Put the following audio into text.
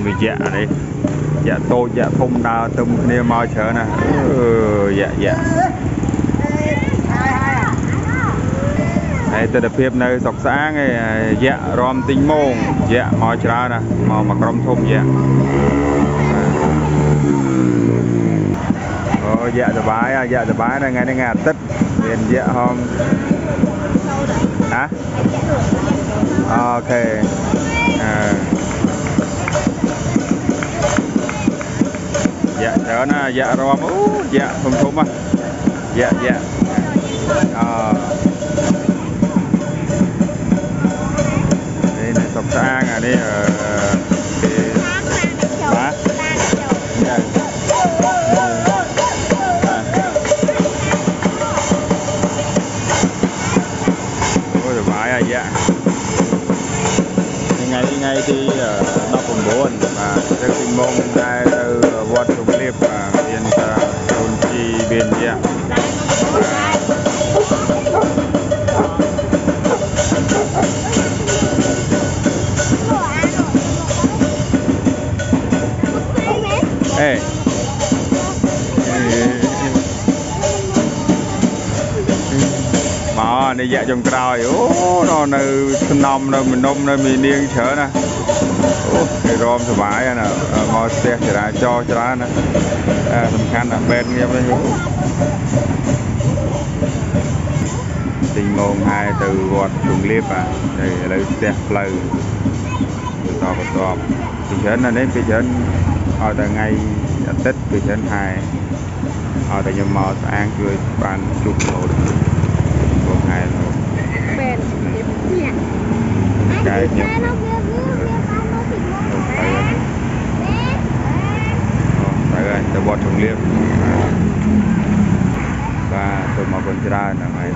វាយ៉ានេះយ៉ាតូចយ៉ាធំដើរទឹមគ្នាមកច្រើនណាយ៉ាហើយទិដ្ឋភាពនៅស្រុកស្អាងឯយ៉ារំទិញម៉ងយ៉ាមកច្រើនណាមកក្រុមធំយ៉ាអូយ៉ាសបាយណាថ្ងៃនេះថ្ងៃអាទិត្យមានយ៉ាហងហ៎អូខេយ៉ាច្រើនណាយ៉ារំអូយ៉ាធំណាយ៉ានេះនៅស្រុកស្អាងអានេះថ្ងៃទី19បាទទៅពីម៉ោងដែរទៅវត្តរំលៀបបាទមានតាកូនជីមានយ៉ាអេមកនេះយ៉ាចំក្រោយអូនៅស្នំនៅមនំនៅមីនាងច្រើនណាអូគេរំសបាយណាមកផ្ទះចរាចរច្រើនណាសំខាន់ណាស់បែនងៀបនេះទិញម៉ោងហើយទៅវត្តរំលៀបបាទឥឡូវផ្ទះផ្លូវបន្តពីច្រើនណានេះពីច្រើនឲ្យតែថ្ងៃអាទិត្យពីច្រើនហើយឲ្យតែខ្ញុំមកស្អាងជួយបានជួបរហូតបងហើយបែននេះកាយខ្ញុំទៅវត្តរំលៀបបាទសូមអរគុណច្រើនហ្នឹងហើយ